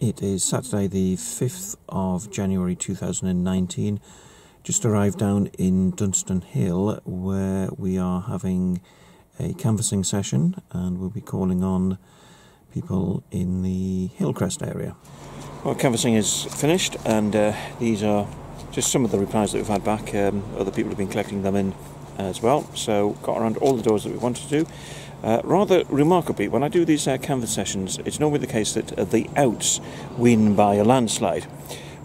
It is Saturday the 5th of January 2019. Just arrived down in Dunstan Hill where we are having a canvassing session and we'll be calling on people in the Hillcrest area. Well, canvassing is finished and these are just some of the replies that we've had back. Other people have been collecting them in as well, so got around all the doors that we wanted to do. Rather remarkably, when I do these canvass sessions, it's normally the case that the outs win by a landslide.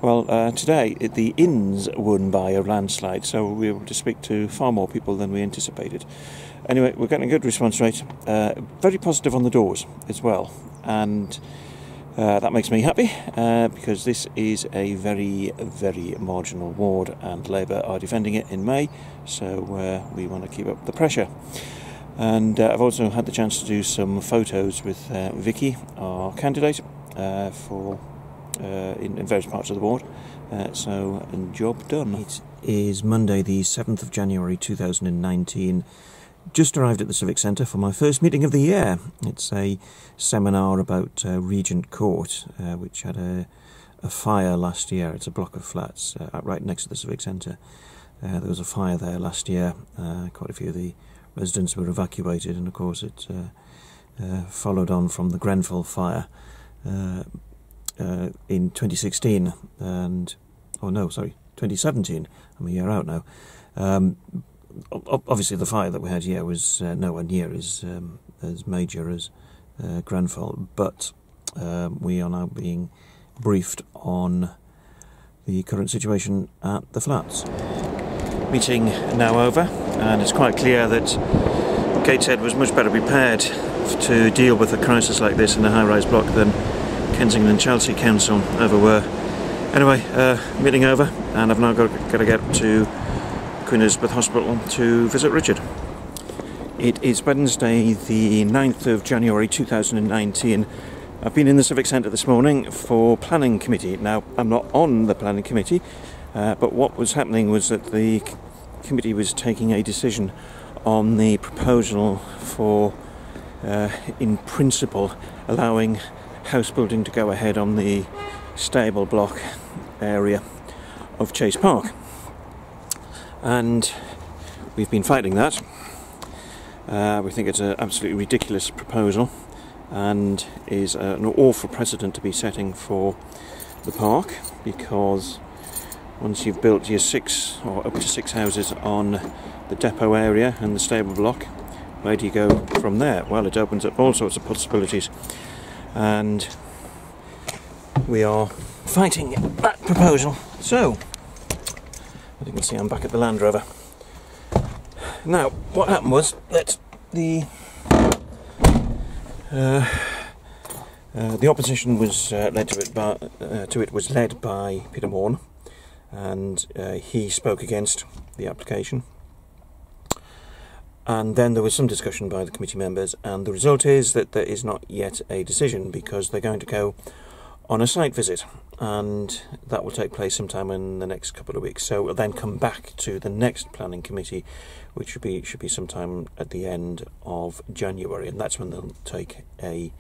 Well, today the ins won by a landslide, so we were able to speak to far more people than we anticipated. Anyway, we're getting a good response rate, very positive on the doors as well, and that makes me happy because this is a very, very marginal ward and Labour are defending it in May, so we want to keep up the pressure. And I've also had the chance to do some photos with Vicky, our candidate, in various parts of the ward. So, job done. It is Monday the 7th of January 2019. Just arrived at the Civic Centre for my first meeting of the year. It's a seminar about Regent Court, which had a fire last year. It's a block of flats right next to the Civic Centre. There was a fire there last year. Quite a few of the residents were evacuated, and of course it followed on from the Grenfell fire in 2016 and 2017. I'm a year out now. Obviously the fire that we had here was nowhere near as major as Grenfell, but we are now being briefed on the current situation at the flats. Meeting now over, and it's quite clear that Gateshead was much better prepared to deal with a crisis like this in a high-rise block than Kensington and Chelsea Council ever were. Anyway, meeting over, and I've now got to get to Queen Elizabeth Hospital to visit Richard. It is Wednesday the 9th of January 2019. I've been in the Civic Centre this morning for Planning Committee. Now, I'm not on the Planning Committee, but what was happening was that the committee was taking a decision on the proposal for, in principle, allowing house building to go ahead on the stable block area of Chase Park. And we've been fighting that. We think it's an absolutely ridiculous proposal and is an awful precedent to be setting for the park, because once you've built your 6 or up to 6 houses on the depot area and the stable block, where do you go from there? Well, it opens up all sorts of possibilities, and we are fighting that proposal. So, as you can see, I'm back at the Land Rover. Now, what happened was that the opposition was led by Peter Morn, and he spoke against the application. And then there was some discussion by the committee members, and the result is that there is not yet a decision, because they're going to go on a site visit, and that will take place sometime in the next couple of weeks. So we'll then come back to the next planning committee, which should be sometime at the end of January, and that's when they'll take a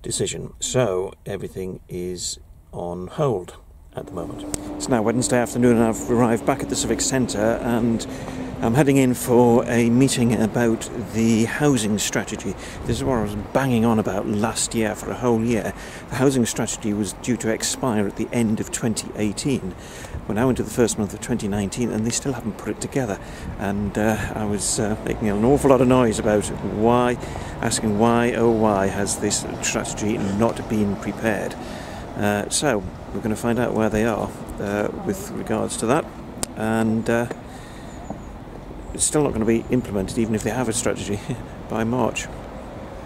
decision. So everything is on hold at the moment. It's now Wednesday afternoon and I've arrived back at the Civic Centre, and I'm heading in for a meeting about the housing strategy. This is what I was banging on about last year for a whole year. The housing strategy was due to expire at the end of 2018. We're now into the first month of 2019 and they still haven't put it together. And I was making an awful lot of noise about asking why, oh why, has this strategy not been prepared? So we're going to find out where they are with regards to that, and it's still not going to be implemented even if they have a strategy by March.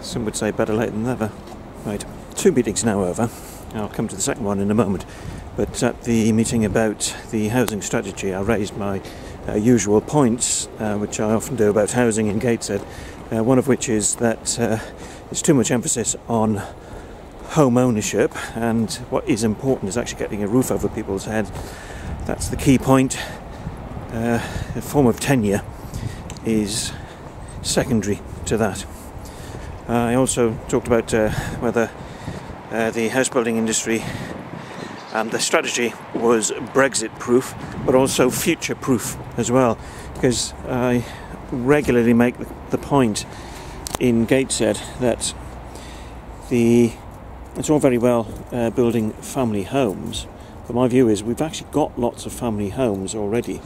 Some would say better late than never. Right, 2 meetings now over. I'll come to the second one in a moment, but at the meeting about the housing strategy I raised my usual points, which I often do about housing in Gateshead, one of which is that there's too much emphasis on home ownership, and what is important is actually getting a roof over people's heads. That's the key point. A form of tenure is secondary to that. I also talked about whether the house building industry and the strategy was Brexit-proof, but also future-proof as well, because I regularly make the point in Gateshead that it's all very well building family homes, but my view is we've actually got lots of family homes already.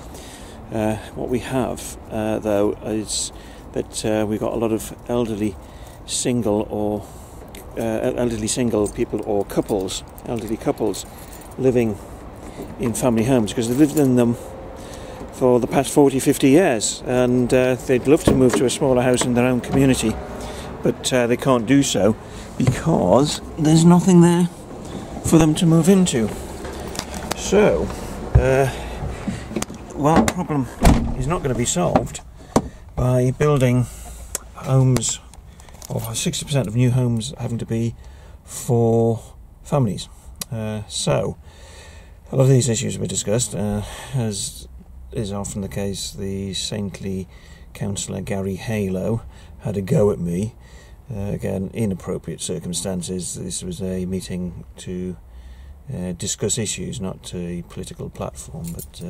What we have, though, is that we've got a lot of elderly single people or elderly couples living in family homes because they've lived in them for the past 40-50 years, and they'd love to move to a smaller house in their own community, but they can't do so because there's nothing there for them to move into. So, the problem is not going to be solved by building homes, or 60% of new homes having to be for families. So, a lot of these issues were discussed, as is often the case. The saintly Councillor Gary Halo had a go at me. Again, inappropriate circumstances. This was a meeting to discuss issues, not a political platform, but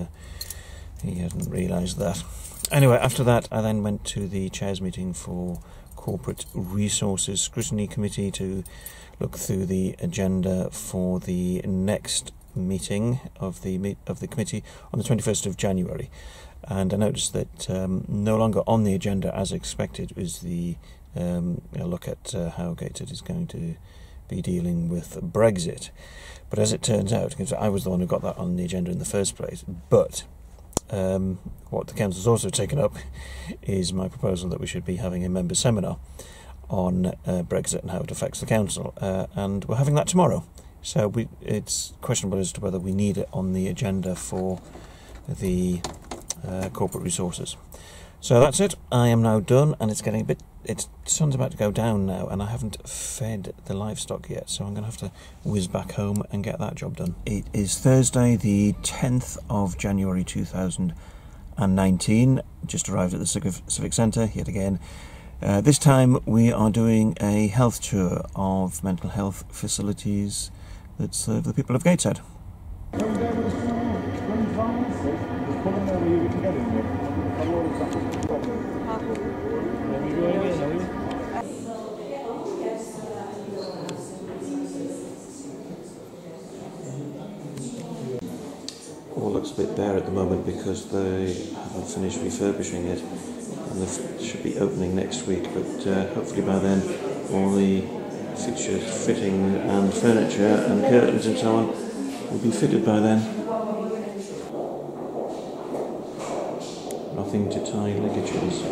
he hadn't realised that. Anyway, after that I then went to the Chair's meeting for Corporate Resources Scrutiny Committee to look through the agenda for the next meeting of the committee on the 21st of January, and I noticed that no longer on the agenda as expected is the look at how Gateshead is going to be dealing with Brexit. But as it turns out, because I was the one who got that on the agenda in the first place, but what the council's also taken up is my proposal that we should be having a member seminar on Brexit and how it affects the council, and we're having that tomorrow. So it's questionable as to whether we need it on the agenda for the corporate resources. So that's it. I am now done, and it's getting a bit. The sun's about to go down now, and I haven't fed the livestock yet, so I'm going to have to whiz back home and get that job done. It is Thursday, the 10th of January 2019. Just arrived at the Civic Centre yet again. This time we are doing a health tour of mental health facilities that serve the people of Gateshead. All looks a bit bare at the moment because they haven't finished refurbishing it, and they should be opening next week, but hopefully by then all the fixtures, fitting and furniture and curtains and so on will be fitted by then. Nothing to tie ligatures.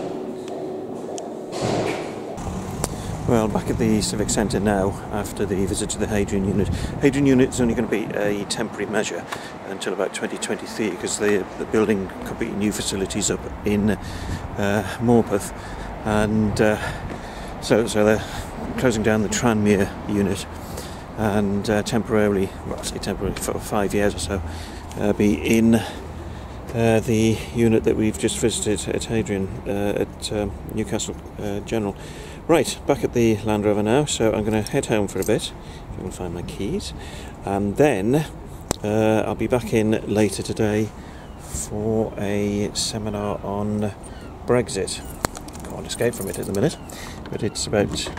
Well, back at the Civic Centre now after the visit to the Hadrian unit. Hadrian unit is only going to be a temporary measure until about 2023 because the building could be new facilities up in Morpeth, and so they're closing down the Tranmere unit and temporarily, well I say temporarily for 5 years or so, be in the unit that we've just visited at Hadrian at Newcastle General. Right, back at the Land Rover now, so I'm going to head home for a bit, if I can find my keys, and then I'll be back in later today for a seminar on Brexit. Can't escape from it at the minute, but it's about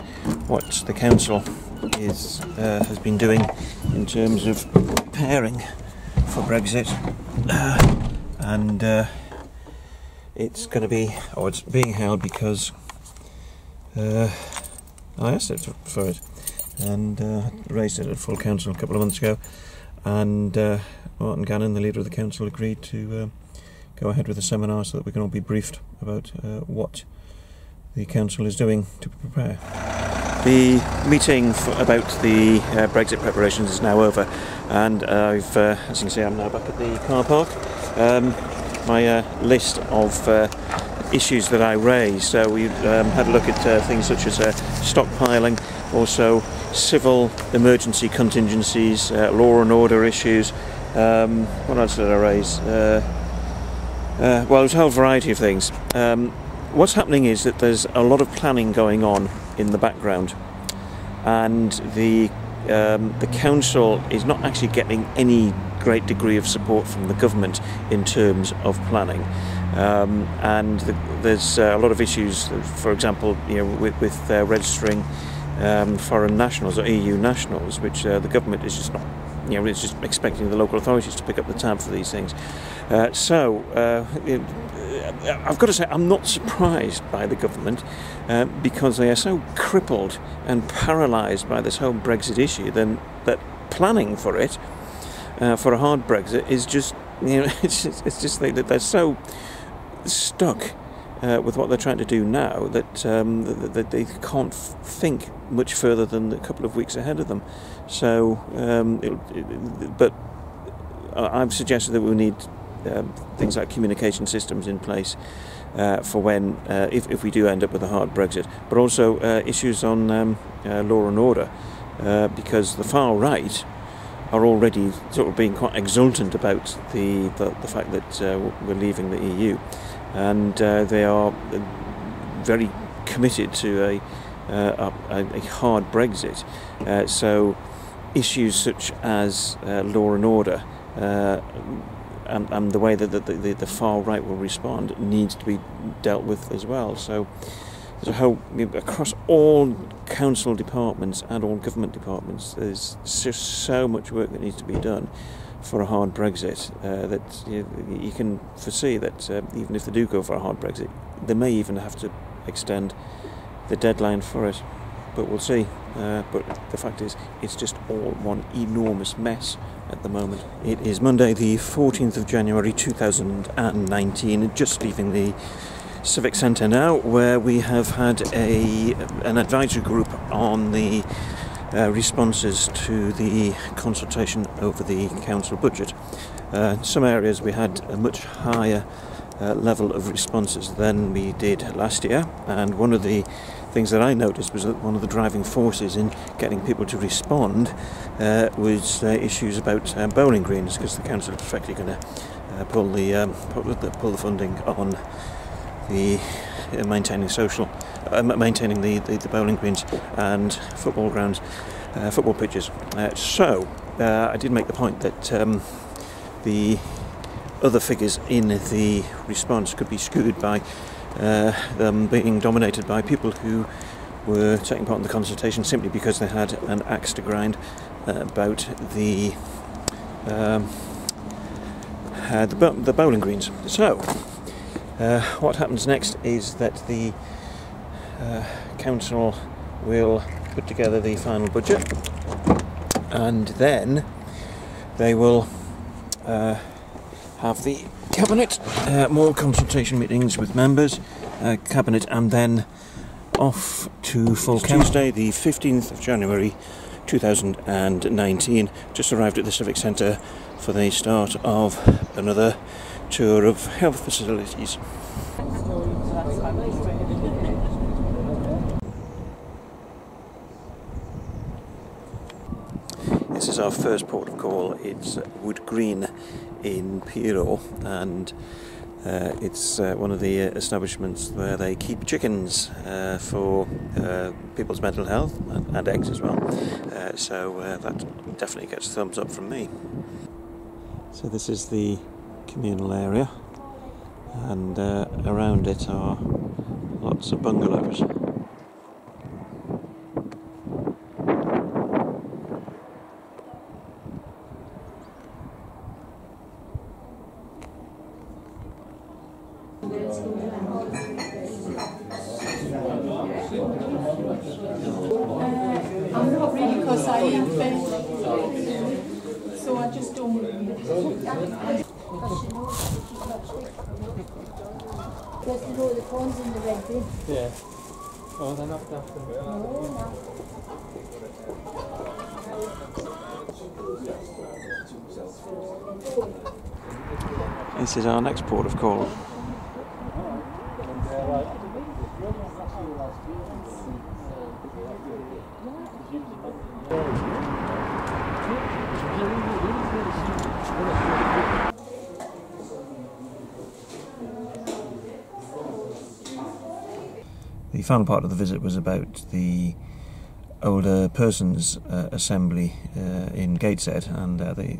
what the council has been doing in terms of preparing for Brexit, and it's going to be, or it's being held because I asked it for it, and raised it at full council a couple of months ago, and Martin Gannon, the leader of the council, agreed to go ahead with the seminar so that we can all be briefed about what the council is doing to prepare. The meeting about the Brexit preparations is now over, and I've, as you can see, I'm now back at the car park. My list of issues that I raised. So we had a look at things such as stockpiling, also civil emergency contingencies, law and order issues. What else did I raise? Well, there's a whole variety of things. What's happening is that there's a lot of planning going on in the background, and the the council is not actually getting any great degree of support from the government in terms of planning, and there's a lot of issues. For example, with registering foreign nationals or EU nationals, which the government is just not. It's just expecting the local authorities to pick up the tab for these things. So I've got to say, I'm not surprised by the government because they are so crippled and paralysed by this whole Brexit issue that planning for it, for a hard Brexit, is just, it's just that they're so stuck with what they're trying to do now that they can't think much further than a couple of weeks ahead of them. So, but I've suggested that we need things like communication systems in place for when, if we do end up with a hard Brexit, but also issues on law and order, because the far right are already sort of being quite exultant about the fact that we're leaving the EU, and they are very committed to a hard Brexit. So issues such as law and order and the way that the far right will respond needs to be dealt with as well. So there's a whole, across all council departments and all government departments, there's just so much work that needs to be done for a hard Brexit that you can foresee that even if they do go for a hard Brexit, they may even have to extend the deadline for it. But we'll see. But the fact is, it's just all one enormous mess at the moment. It is Monday the 14th of January 2019, just leaving the Civic Centre now, where we have had an advisory group on the responses to the consultation over the council budget. In some areas we had a much higher level of responses than we did last year, and one of the things that I noticed was that one of the driving forces in getting people to respond was issues about bowling greens, because the council is effectively going to pull the funding on the maintaining the bowling greens and football grounds, football pitches. So I did make the point that the other figures in the response could be skewed by them being dominated by people who were taking part in the consultation simply because they had an axe to grind about the bowling greens. So what happens next is that the council will put together the final budget, and then they will have the Cabinet, more consultation meetings with members, Cabinet, and then off to full council. Tuesday the 15th of January 2019, just arrived at the Civic Centre for the start of another tour of health facilities. This is our first port of call. It's Wood Green in Peero, and it's one of the establishments where they keep chickens for people's mental health and eggs as well. So that definitely gets a thumbs up from me. So this is the communal area, and around it are lots of bungalows. I'm not really, because I eat veg, so I just don't. Just to know the corns in the red bin. Yeah. Oh, they're not that. This is our next port of call. The final part of the visit was about the older persons assembly in Gateshead, and they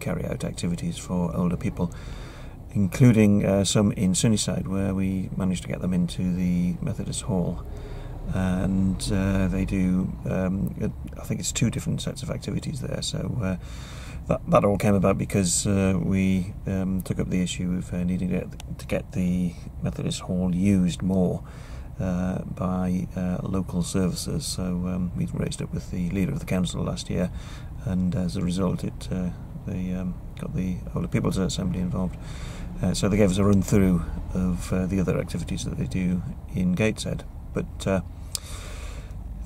carry out activities for older people, including some in Sunnyside, where we managed to get them into the Methodist Hall. And they do, I think it's 2 different sets of activities there, so that all came about because we took up the issue of needing to get the Methodist Hall used more by local services. So we raised it with the leader of the council last year, and as a result they got the Older People's Assembly involved. So they gave us a run through of the other activities that they do in Gateshead. But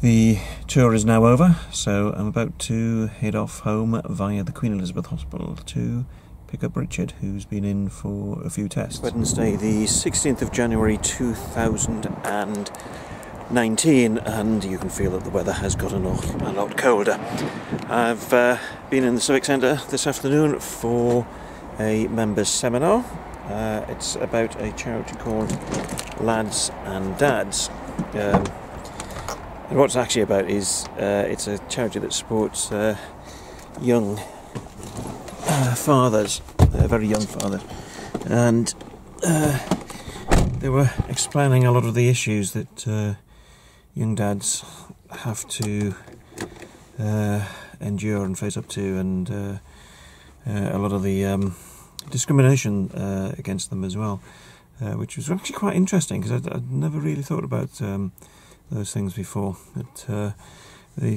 the tour is now over, so I'm about to head off home via the Queen Elizabeth Hospital to pick up Richard, who's been in for a few tests. Wednesday, the 16th of January 2019, and you can feel that the weather has gotten a lot colder. I've been in the Civic Centre this afternoon for a members' seminar. It's about a charity called Lads and Dads. And what it's actually about is it's a charity that supports young fathers, very young fathers, and they were explaining a lot of the issues that young dads have to endure and face up to, and a lot of the discrimination against them as well, which was actually quite interesting because I'd never really thought about those things before. But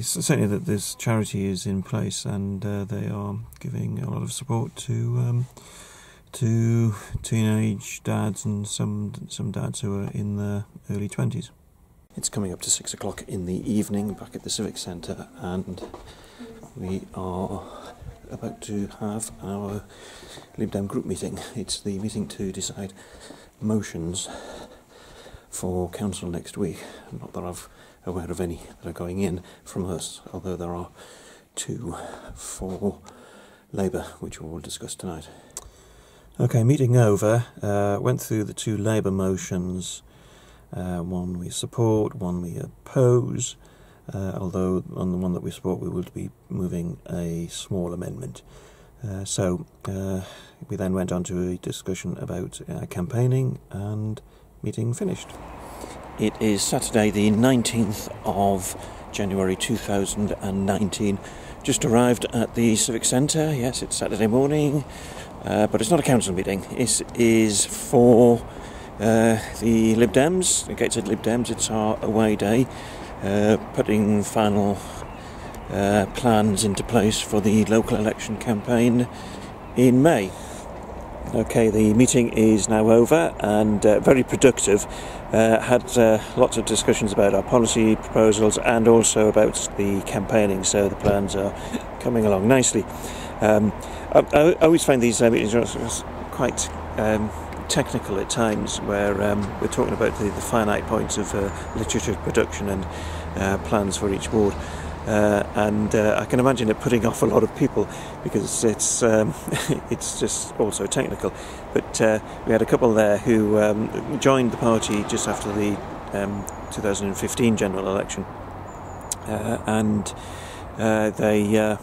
certainly that this charity is in place, and they are giving a lot of support to teenage dads and some dads who are in their early 20s. It's coming up to 6 o'clock in the evening back at the Civic Centre, and we are about to have our Lib Dem group meeting. It's the meeting to decide motions for council next week. Not that I'm aware of any that are going in from us, although there are 2 for Labour, which we'll discuss tonight. Okay, meeting over. Went through the 2 Labour motions. One we support, one we oppose. Although on the one that we support, we will be moving a small amendment. So we then went on to a discussion about campaigning, and meeting finished. It is Saturday the 19th of January 2019. Just arrived at the Civic Centre. Yes, it's Saturday morning, but it's not a council meeting. It is for the Lib Dems, the Gateshead Lib Dems. It's our away day, putting final plans into place for the local election campaign in May. Okay, the meeting is now over, and very productive. Had lots of discussions about our policy proposals and also about the campaigning, so the plans are coming along nicely. I always find these meetings quite technical at times, where we're talking about the finite points of literature production and plans for each ward. And I can imagine it putting off a lot of people because it's just also technical. But we had a couple there who joined the party just after the 2015 general election, and they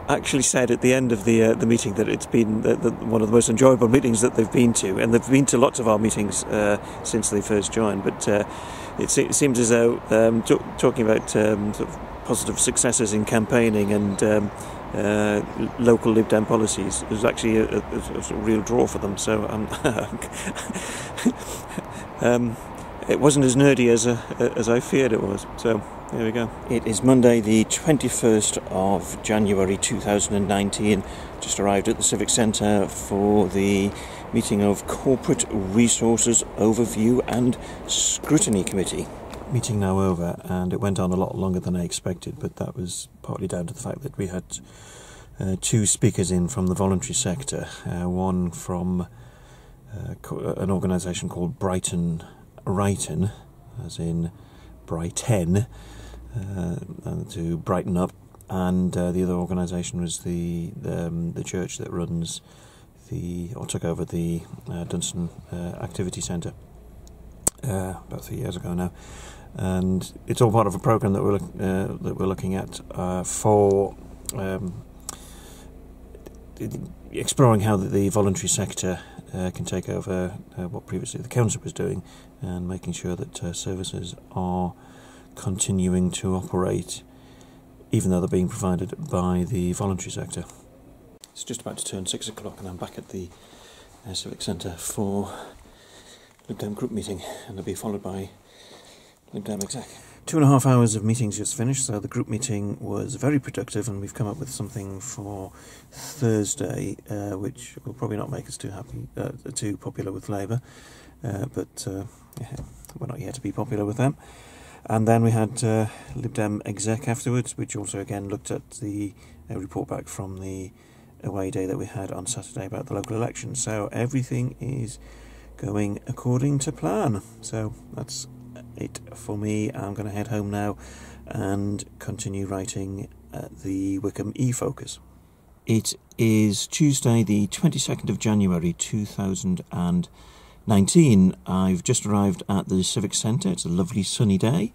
actually said at the end of the meeting that it's been one of the most enjoyable meetings that they've been to, and they've been to lots of our meetings since they first joined. But it seems as though talking about sort of positive successes in campaigning and local Lib Dem policies was actually a real draw for them. So it wasn't as nerdy as I feared it was. So there we go. It is Monday the 21st of January 2019. Just arrived at the Civic Centre for the meeting of Corporate Resources Overview and Scrutiny Committee. Meeting now over, and it went on a lot longer than I expected, but that was partly down to the fact that we had 2 speakers in from the voluntary sector, one from an organisation called Brighton, as in Brighton, to brighten up, and the other organisation was the church that runs took over the Dunstan Activity Centre. about 3 years ago now, and it's all part of a programme that we're looking at for exploring how the voluntary sector can take over what previously the council was doing, and making sure that services are continuing to operate even though they're being provided by the voluntary sector. It's just about to turn 6 o'clock and I'm back at the Civic Centre for Lib Dem group meeting, and it'll be followed by Lib Dem exec. 2.5 hours of meetings just finished, so the group meeting was very productive, and we've come up with something for Thursday, which will probably not make us too popular with Labour, but we're not here to be popular with them. And then we had Lib Dem exec afterwards, which also again looked at the report back from the away day that we had on Saturday about the local elections. So everything is going according to plan. So that's it for me. I'm going to head home now and continue writing the Wickham e-Focus. It is Tuesday the 22nd of January 2019. I've just arrived at the Civic Centre. It's a lovely sunny day,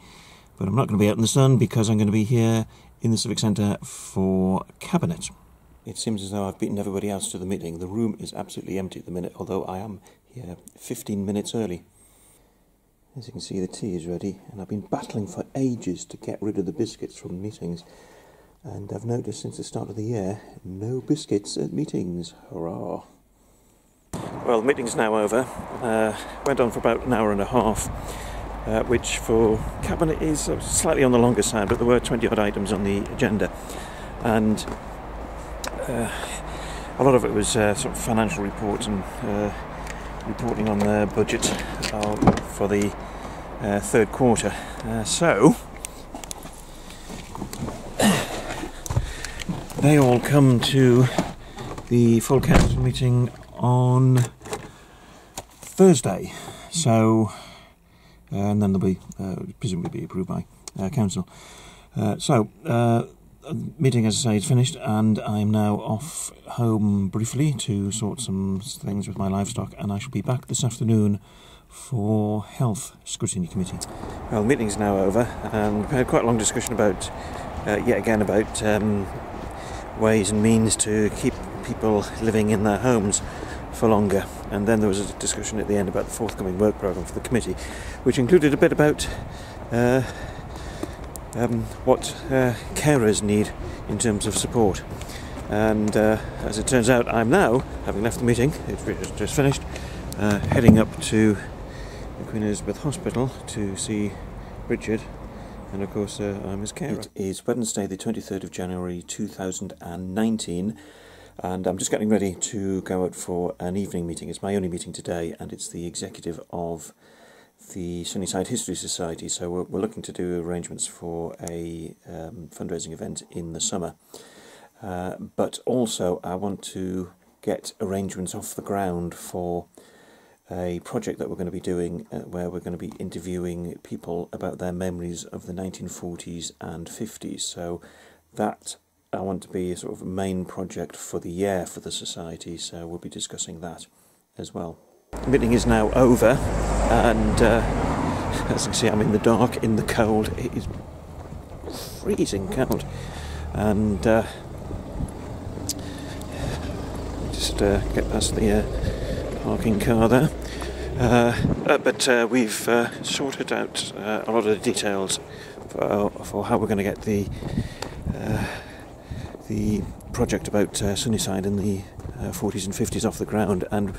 but I'm not going to be out in the sun because I'm going to be here in the Civic Centre for Cabinet. It seems as though I've beaten everybody else to the meeting. The room is absolutely empty at the minute, although I am here 15 minutes early. As you can see, the tea is ready, and I've been battling for ages to get rid of the biscuits from meetings. And I've noticed since the start of the year, no biscuits at meetings. Hurrah! Well, the meeting's now over. Went on for about an hour and a half, which for Cabinet is slightly on the longer side, but there were 20-odd items on the agenda. And a lot of it was sort of financial reports and reporting on the budget for the third quarter. So they all come to the full council meeting on Thursday. So and then they'll be presumably be approved by council. Meeting, as I say, is finished, and I'm now off home briefly to sort some things with my livestock, and I shall be back this afternoon for Health Scrutiny Committee. Well, the meeting's now over, and we had quite a long discussion about, yet again, about ways and means to keep people living in their homes for longer. And then there was a discussion at the end about the forthcoming work programme for the committee, which included a bit about what carers need in terms of support. And as it turns out, I'm now, having left the meeting, it's just finished, heading up to the Queen Elizabeth Hospital to see Richard, and of course I'm his carer. It is Wednesday the 23rd of January 2019, and I'm just getting ready to go out for an evening meeting. It's my only meeting today, and it's the executive of the Sunnyside History Society, so we're looking to do arrangements for a fundraising event in the summer. But also I want to get arrangements off the ground for a project that we're going to be doing where we're going to be interviewing people about their memories of the 1940s and 50s. So that I want to be a sort of main project for the year for the society, so we'll be discussing that as well. The meeting is now over, and as you can see, I'm in the dark, in the cold. It is freezing cold, and just get past the parking car there. But we've sorted out a lot of the details for how we're going to get the project about Sunnyside in the 40s and 50s off the ground, and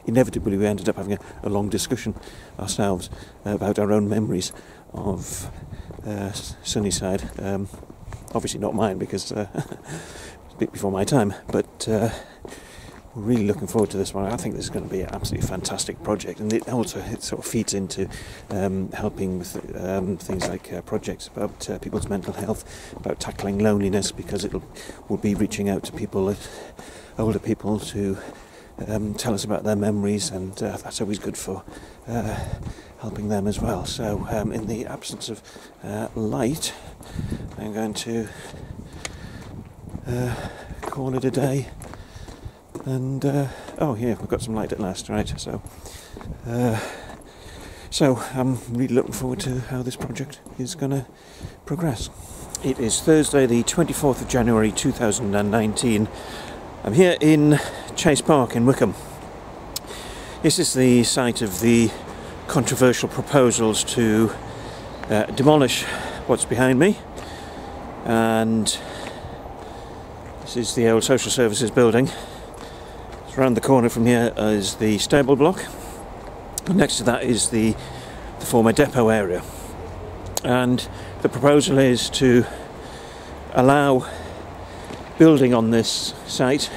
inevitably we ended up having a long discussion ourselves about our own memories of Sunnyside. Obviously not mine, because it's a bit before my time, but we're really looking forward to this one. I think this is going to be an absolutely fantastic project, and it sort of feeds into helping with things like projects about people's mental health, about tackling loneliness, because we'll be reaching out to people, older people, to tell us about their memories, and that's always good for helping them as well. So in the absence of light, I'm going to call it a day. And oh yeah, we've got some light at last, right? So So I'm really looking forward to how this project is going to progress. It is Thursday the 24th of January 2019. I'm here in Chase Park in Wickham. This is the site of the controversial proposals to demolish what's behind me, and this is the old social services building. So around the corner from here is the stable block, and next to that is the former depot area, and the proposal is to allow building on this site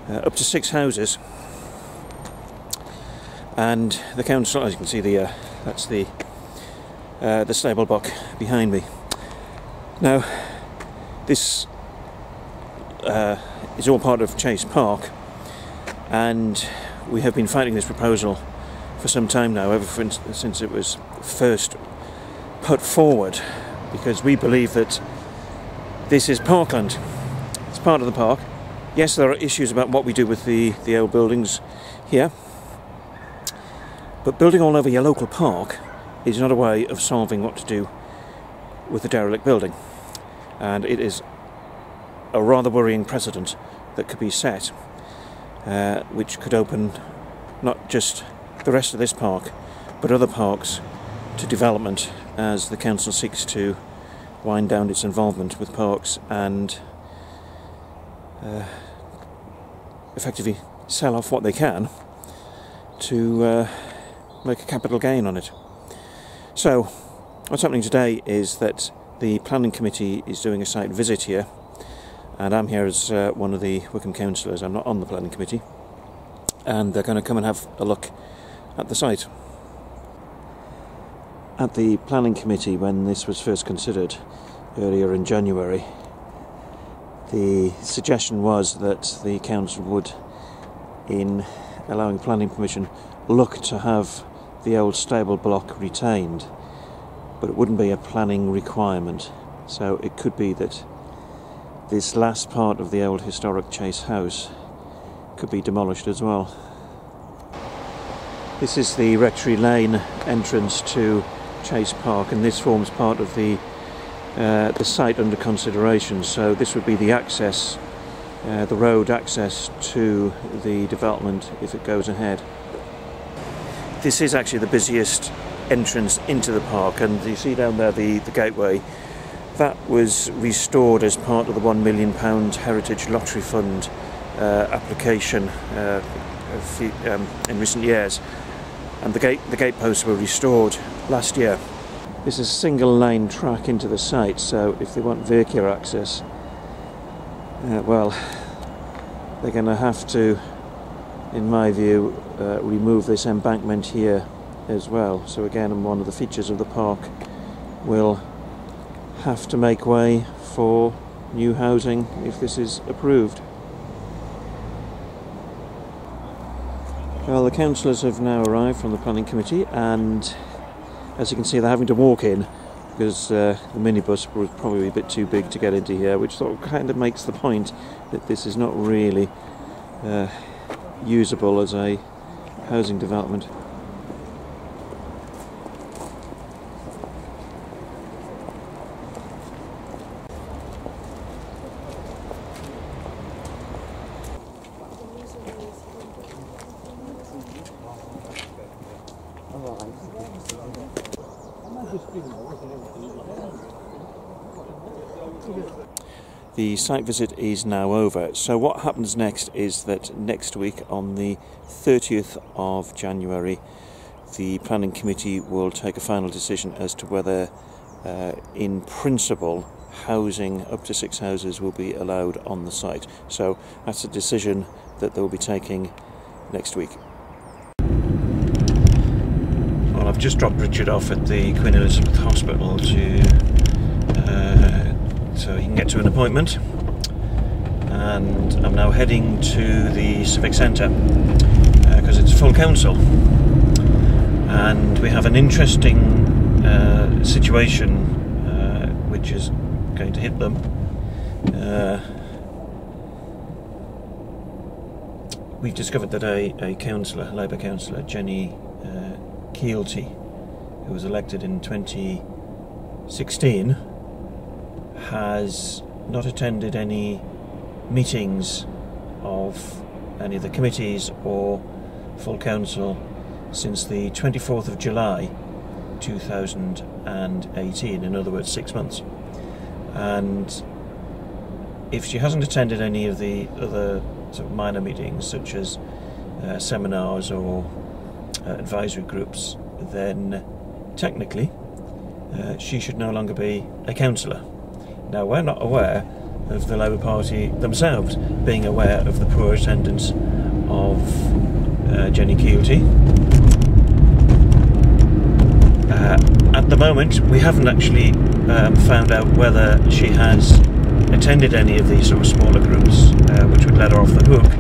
up to 6 houses. And the council, as you can see, that's the stable block behind me. Now, this is all part of Chase Park, and we have been fighting this proposal for some time now, ever since it was first put forward, because we believe that this is parkland. It's part of the park. Yes, there are issues about what we do with the old buildings here, but building all over your local park is not a way of solving what to do with the derelict building, and it is a rather worrying precedent that could be set, which could open not just the rest of this park but other parks to development as the council seeks to wind down its involvement with parks and effectively sell off what they can to make a capital gain on it. So what's happening today is that the planning committee is doing a site visit here, and I'm here as one of the Wickham councillors. I'm not on the planning committee, and they're going to come and have a look at the site. At the planning committee, when this was first considered earlier in January, the suggestion was that the council would, in allowing planning permission, look to have the old stable block retained, but it wouldn't be a planning requirement. So it could be that this last part of the old historic Chase house could be demolished as well. This is the Rectory Lane entrance to Chase Park, and this forms part of the site under consideration. So this would be the access, the road access to the development if it goes ahead. This is actually the busiest entrance into the park, and you see down there the gateway. That was restored as part of the £1 million Heritage Lottery Fund application in recent years, and the gate posts were restored last year. This is a single lane track into the site, so if they want vehicular access, well, they're going to have to, in my view, remove this embankment here as well. So again, one of the features of the park will have to make way for new housing if this is approved. Well, the councillors have now arrived from the planning committee, and as you can see, they're having to walk in because the minibus was probably a bit too big to get into here, which sort of kind of makes the point that this is not really usable as a housing development. The site visit is now over, so what happens next is that next week, on the 30th of January, the planning committee will take a final decision as to whether, in principle, housing up to 6 houses will be allowed on the site. So that's a decision that they'll be taking next week. Well, I've just dropped Richard off at the Queen Elizabeth Hospital so he can get to an appointment, and I'm now heading to the Civic Centre because it's full council, and we have an interesting situation which is going to hit them. We've discovered that a councillor, a Labour councillor, Jenny Keelty, who was elected in 2016, has not attended any meetings of any of the committees or full council since the 24th of July 2018, in other words 6 months. And if she hasn't attended any of the other sort of minor meetings, such as seminars or advisory groups, then technically she should no longer be a councillor. Now, we're not aware of the Labour Party themselves being aware of the poor attendance of Jenny Keelty. At the moment, we haven't actually found out whether she has attended any of these sort of smaller groups, which would let her off the hook.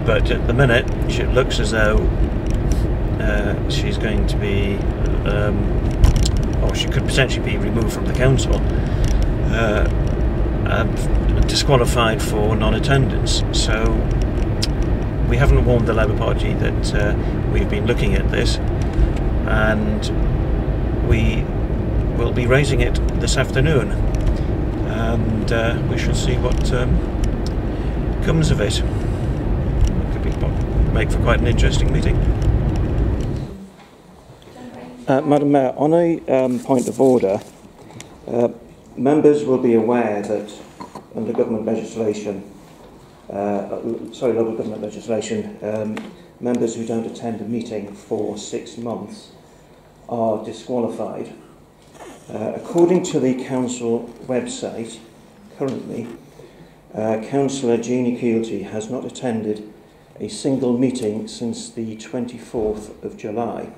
But at the minute, it looks as though she's going to be, or she could potentially be removed from the council, and disqualified for non-attendance. So we haven't warned the Labour Party that we've been looking at this, and we will be raising it this afternoon, and we shall see what comes of it. It could make for quite an interesting meeting. Madam Mayor, on a point of order, members will be aware that under government legislation, local government legislation, members who don't attend a meeting for 6 months are disqualified. According to the council website, currently, Councillor Jeannie Keelty has not attended a single meeting since the 24th of July.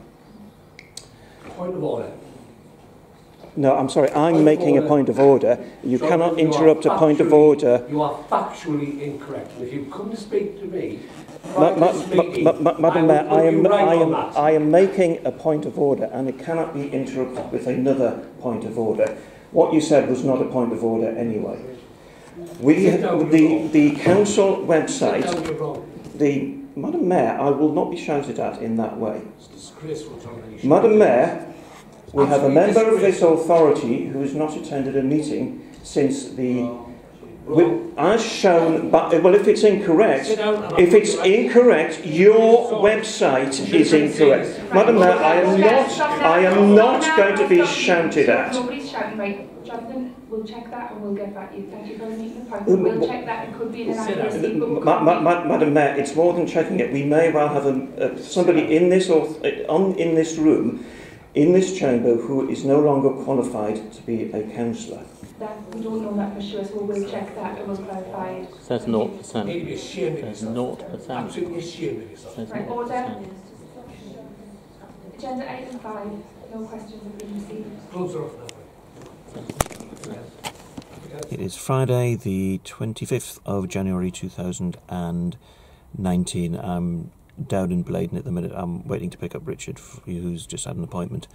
Point of order. No, I'm sorry, I'm making a point of order. You cannot interrupt a point of order. You are factually incorrect. And if you come to speak to me, Madam Mayor, I am making a point of order, and it cannot be interrupted with another point of order. What you said was not a point of order anyway. The council website, Madam Mayor, I will not be shouted at in that way. It's disgraceful. Madam Mayor, we have a member of this authority who has not attended a meeting since the... as shown, well, if it's incorrect, your website is incorrect. Madam Mayor, I am not going to be shouted at. Nobody's shouting, right? Jonathan, we'll check that and we'll get back to you. Thank you for making the point. We'll check that. It could be an inaccuracy. Madam Mayor, it's more than checking it. We may well have somebody in this room, in this chamber, who is no longer qualified to be a councillor. That we don't know that for sure, so we'll check that and we'll clarify it. Says 0%. Maybe ashamed of Says yourself. 0%. Absolutely ashamed of yourself. Right, order. Agenda item 5. No questions have been received. Close are off now. It is Friday, the 25th of January 2019. I'm down in Bladen at the minute. I'm waiting to pick up Richard, who's just had an appointment.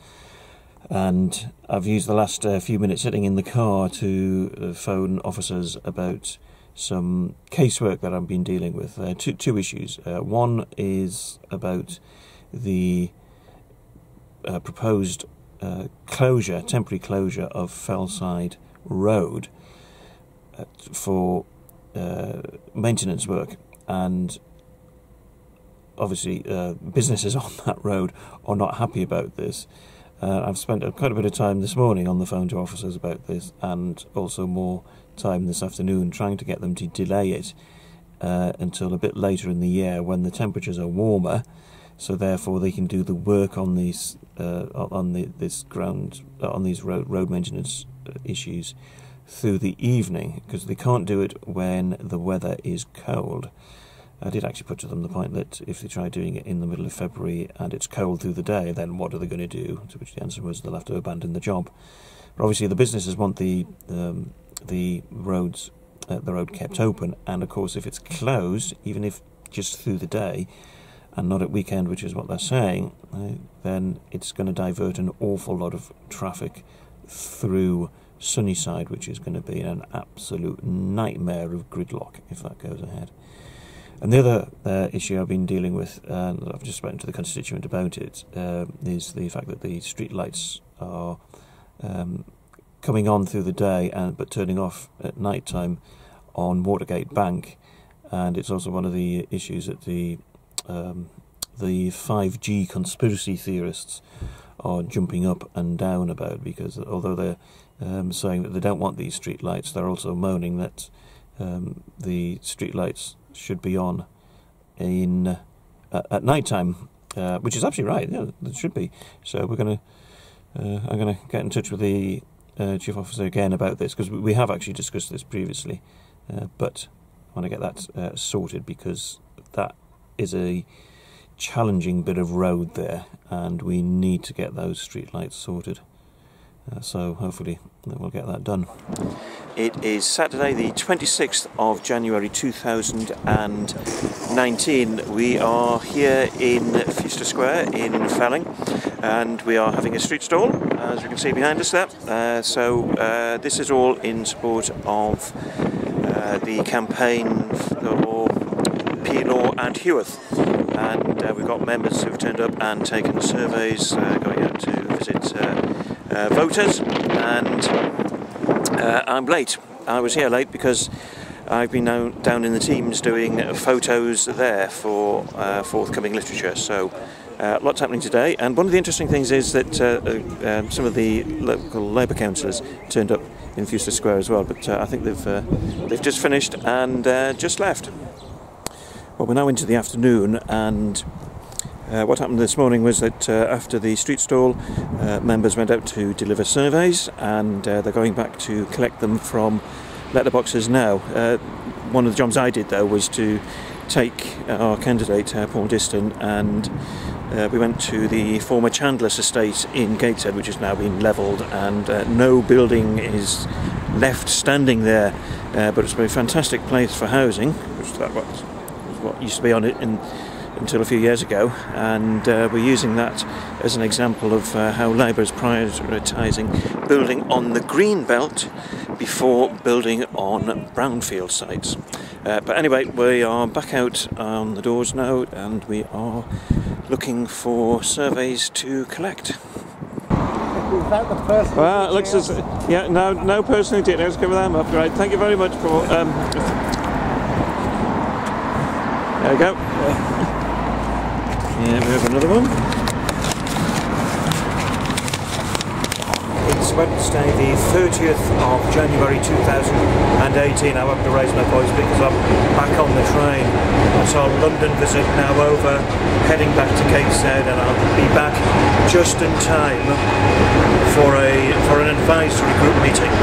And I've used the last few minutes sitting in the car to phone officers about some casework that I've been dealing with. Two issues. One is about the proposed temporary closure of Fellside Road for maintenance work, and obviously businesses on that road are not happy about this. I've spent quite a bit of time this morning on the phone to officers about this, and also more time this afternoon trying to get them to delay it until a bit later in the year when the temperatures are warmer, so therefore they can do the work on these road maintenance issues through the evening, because they can't do it when the weather is cold. I did actually put to them the point that if they try doing it in the middle of February and it's cold through the day, then what are they going to do? To which the answer was they'll have to abandon the job. But obviously the businesses want the road kept open, and of course if it's closed, even if just through the day and not at weekend, which is what they're saying, then it's going to divert an awful lot of traffic through Sunnyside, which is going to be an absolute nightmare of gridlock if that goes ahead. And the other issue I've been dealing with, and I've just spoken to the constituent about it, is the fact that the street lights are coming on through the day but turning off at night time on Watergate Bank. And it's also one of the issues that the 5G conspiracy theorists are jumping up and down about, because although they're saying that they don't want these street lights, they're also moaning that the street lights should be on at night time, which is absolutely right. Yeah, it should be. So I'm going to get in touch with the chief officer again about this, because we have actually discussed this previously, but I want to get that sorted, because that is a challenging bit of road there, and we need to get those street lights sorted. So hopefully we'll get that done. It is Saturday the 26th of January 2019. We are here in Fewster Square in Felling, and we are having a street stall, as you can see behind us there. This is all in support of the campaign for P-Law and Heworth. And we've got members who've turned up and taken surveys, going out to visit voters, and I'm late. I was here late because I've been down in the Teams doing photos there for forthcoming literature. So lots happening today, and one of the interesting things is that some of the local Labour councillors turned up in Fewster Square as well, but I think they've just finished and just left. Well, we're now into the afternoon, and what happened this morning was that after the street stall, members went out to deliver surveys, and they're going back to collect them from letterboxes now. One of the jobs I did, though, was to take our candidate, Paul Diston, and we went to the former Chandler's estate in Gateshead, which has now been levelled, and no building is left standing there, but it's a fantastic place for housing, which is what used to be on it until a few years ago, and we're using that as an example of how Labour is prioritising building on the green belt before building on brownfield sites. But anyway, we are back out on the doors now, and we are looking for surveys to collect. Well, it looks as no person who did. Let's cover them up. Right, thank you very much for. There we go. Yeah, we have another one. It's Wednesday the 30th of January 2018. I have to raise my voice because I'm back on the train. That's our London visit now over, heading back to Gateshead, and I'll be back just in time for an advisory group meeting.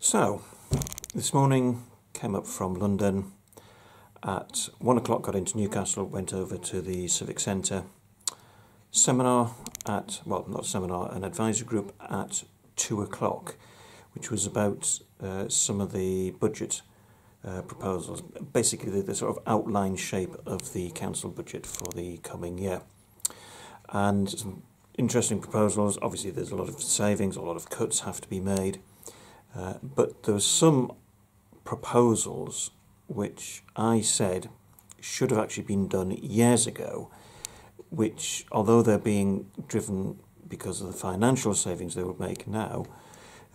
So, this morning came up from London. At 1 o'clock got into Newcastle, went over to the Civic Centre. Seminar an advisory group at 2 o'clock, which was about some of the budget proposals, basically the sort of outline shape of the council budget for the coming year. And some interesting proposals. Obviously there's a lot of savings, a lot of cuts have to be made, but there were some proposals which I said should have actually been done years ago, which, although they're being driven because of the financial savings they would make now,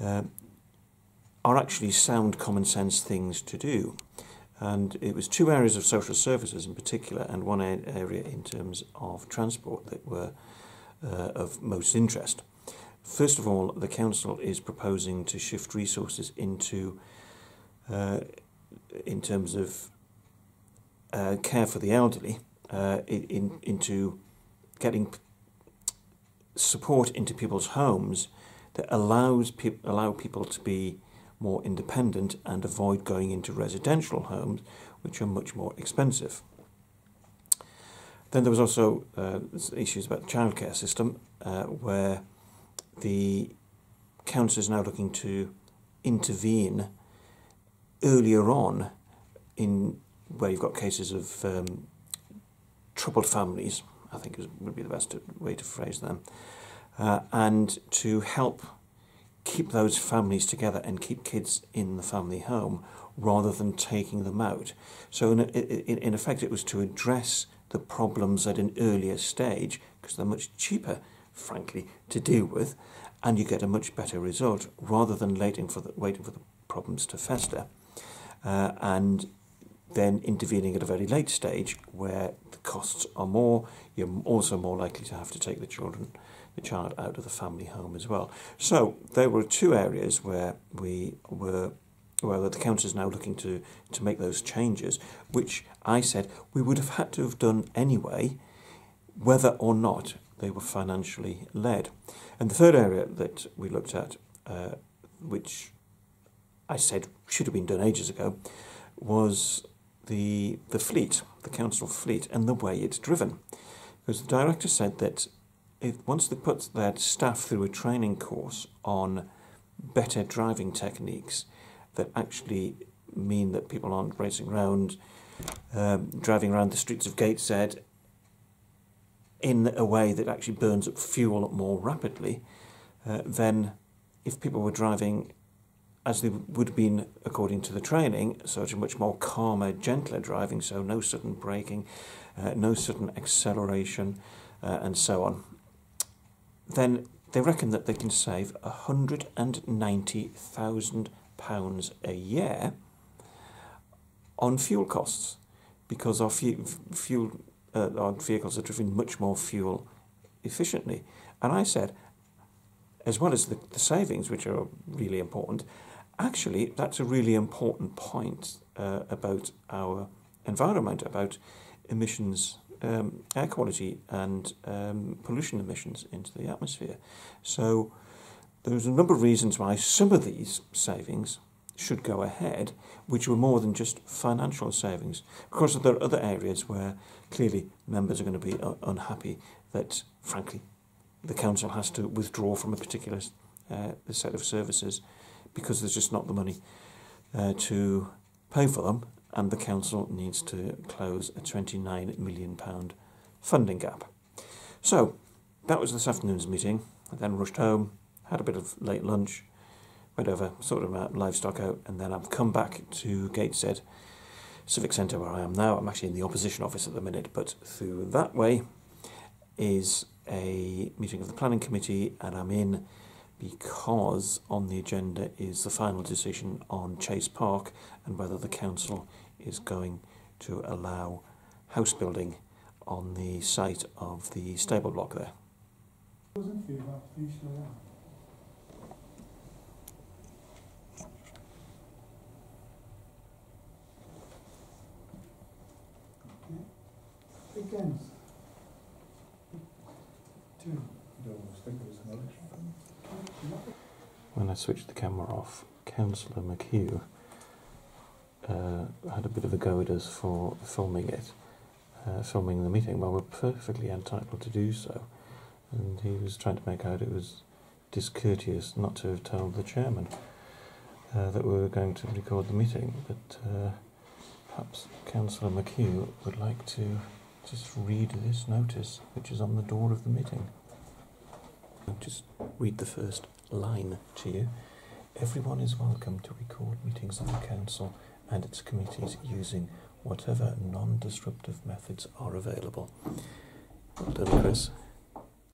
are actually sound common sense things to do. And it was two areas of social services in particular, and one area in terms of transport that were of most interest. First of all, the council is proposing to shift resources into in terms of care for the elderly, into getting support into people's homes that allow people to be more independent and avoid going into residential homes, which are much more expensive. Then there was also issues about the childcare system, where the council is now looking to intervene earlier on in where you've got cases of troubled families, I think would be the best way to phrase them, and to help keep those families together and keep kids in the family home rather than taking them out. So in effect, it was to address the problems at an earlier stage, because they're much cheaper, frankly, to deal with, and you get a much better result rather than waiting for the problems to fester, and then intervening at a very late stage where the costs are more. You're also more likely to have to take the child out of the family home as well. So there were two areas where the council is now looking to make those changes, which I said we would have had to have done anyway, whether or not they were financially led. And the third area that we looked at, which I said should have been done ages ago, was the fleet, the council fleet, and the way it's driven. Because the director said that once they put their staff through a training course on better driving techniques that actually mean that people aren't racing around, driving around the streets of Gateshead in a way that actually burns up fuel more rapidly, then if people were driving as they would have been according to the training, such a much more calmer, gentler driving, so no sudden braking, no sudden acceleration, and so on, then they reckon that they can save £190,000 a year on fuel costs, because our our vehicles are driven much more fuel efficiently. And I said, as well as the savings, which are really important, actually that's a really important point about our environment, about emissions, air quality and pollution emissions into the atmosphere. So there's a number of reasons why some of these savings should go ahead, which were more than just financial savings. Of course, there are other areas where clearly members are going to be unhappy that, frankly, the council has to withdraw from a particular set of services because there's just not the money to pay for them, and the council needs to close a £29 million funding gap. So that was this afternoon's meeting. I then rushed home, had a bit of late lunch, went over, sorted my livestock out, and then I've come back to Gateshead Civic Centre where I am now. I'm actually in the opposition office at the minute, but through that way is a meeting of the planning committee, and I'm in because on the agenda is the final decision on Chase Park and whether the council is going to allow house building on the site of the stable block there. Against. 2. When I switched the camera off, Councillor McHugh had a bit of a go at us for filming the meeting. Well, we're perfectly entitled to do so, and he was trying to make out it was discourteous not to have told the chairman that we were going to record the meeting, but perhaps Councillor McHugh would like to just read this notice which is on the door of the meeting. I'll just read the first line to you. Everyone is welcome to record meetings of the council and its committees using whatever non-disruptive methods are available. Well done, Chris.